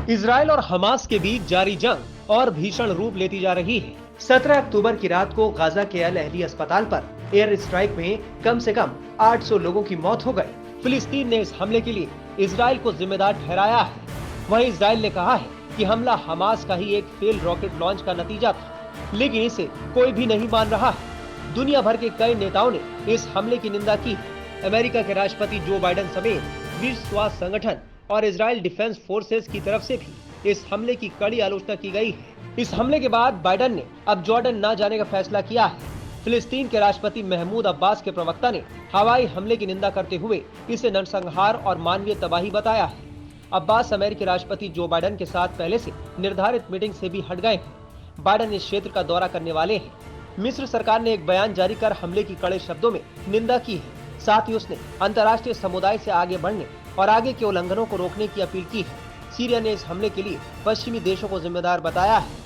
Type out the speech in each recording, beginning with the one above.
Israel और Hamas के बीच जारी जंग और भीषण रूप लेती जा रही है। 17 अक्टूबर की रात को गाजा के अल अहली अस्पताल पर एयर स्ट्राइक में कम से कम 800 लोगों की मौत हो गई। फिलिस्तीन ने इस हमले के लिए इजराइल को जिम्मेदार ठहराया है। वहीं इजराइल ने कहा है कि हमला हमास का ही एक फेल रॉकेट लॉन्च का नतीजा था, लेकिन इसे कोई भी नहीं मान रहा है। दुनिया भर के कई नेताओं ने इस हमले की निंदा की है। अमेरिका के राष्ट्रपति जो बाइडेन समेत विश्व स्वास्थ्य संगठन और इजराइल डिफेंस फोर्सेस की तरफ से भी इस हमले की कड़ी आलोचना की गई है। इस हमले के बाद बाइडेन ने अब जॉर्डन न जाने का फैसला किया है। फिलिस्तीन के राष्ट्रपति महमूद अब्बास के प्रवक्ता ने हवाई हमले की निंदा करते हुए इसे नरसंहार और मानवीय तबाही बताया है। अब्बास अमेरिकी राष्ट्रपति जो बाइडेन के साथ पहले से निर्धारित मीटिंग से भी हट गए हैं। बाइडेन इस क्षेत्र का दौरा करने वाले हैं। मिस्र सरकार ने एक बयान जारी कर हमले की कड़े शब्दों में निंदा की है। साथ ही उसने अंतर्राष्ट्रीय समुदाय से आगे बढ़ने और आगे के उल्लंघनों को रोकने की अपील की है। सीरिया ने इस हमले के लिए पश्चिमी देशों को जिम्मेदार बताया है।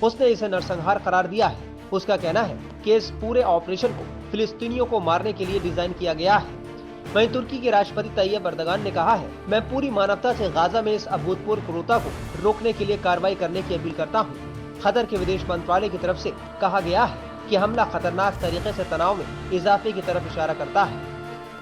उसने इसे नरसंहार करार दिया है। उसका कहना है कि इस पूरे ऑपरेशन को फिलिस्तीनियों को मारने के लिए डिजाइन किया गया है। वहीं तुर्की के राष्ट्रपति तैयब एर्दोगान ने कहा है, मैं पूरी मानवता से गाजा में इस अभूतपूर्व क्रूरता को रोकने के लिए कार्रवाई करने की अपील करता हूँ। कतर के विदेश मंत्रालय की तरफ से कहा गया है कि हमला खतरनाक तरीके से तनाव में इजाफे की तरफ इशारा करता है।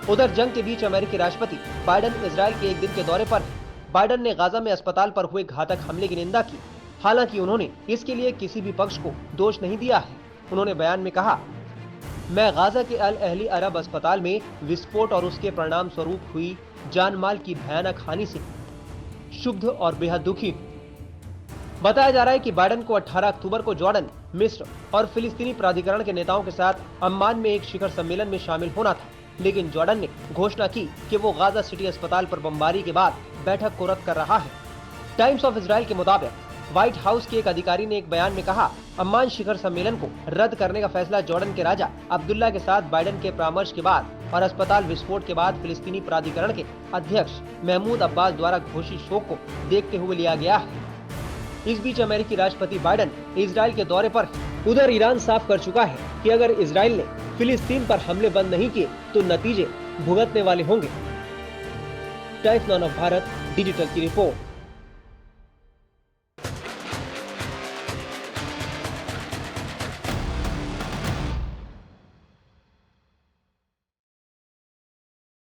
उधर जंग के बीच अमेरिकी राष्ट्रपति बाइडेन इजराइल के एक दिन के दौरे पर हैं। बाइडेन ने गाजा में अस्पताल पर हुए घातक हमले की निंदा की। हालांकि उन्होंने इसके लिए किसी भी पक्ष को दोष नहीं दिया है। उन्होंने बयान में कहा, मैं गाजा के अल अहली अरब अस्पताल में विस्फोट और उसके परिणाम स्वरूप हुई जान माल की भयानक हानि से क्षुब्ध और बेहद दुखी हूँ। बताया जा रहा है कि बाइडेन को 18 अक्टूबर को जॉर्डन, मिस्र और फिलिस्तीनी प्राधिकरण के नेताओं के साथ अम्मान में एक शिखर सम्मेलन में शामिल होना था, लेकिन जॉर्डन ने घोषणा की कि वो गाजा सिटी अस्पताल पर बमबारी के बाद बैठक को रद्द कर रहा है। टाइम्स ऑफ इजराइल के मुताबिक व्हाइट हाउस के एक अधिकारी ने एक बयान में कहा, अम्मान शिखर सम्मेलन को रद्द करने का फैसला जॉर्डन के राजा अब्दुल्ला के साथ बाइडेन के परामर्श के बाद और अस्पताल विस्फोट के बाद फिलिस्तीनी प्राधिकरण के अध्यक्ष महमूद अब्बास द्वारा घोषित शोक को देखते हुए लिया गया है। इस बीच अमेरिकी राष्ट्रपति बाइडेन इजराइल के दौरे पर है। उधर ईरान साफ कर चुका है कि अगर इजराइल ने फिलिस्तीन पर हमले बंद नहीं किए तो नतीजे भुगतने वाले होंगे। Times now of Bharat digital की रिपोर्ट।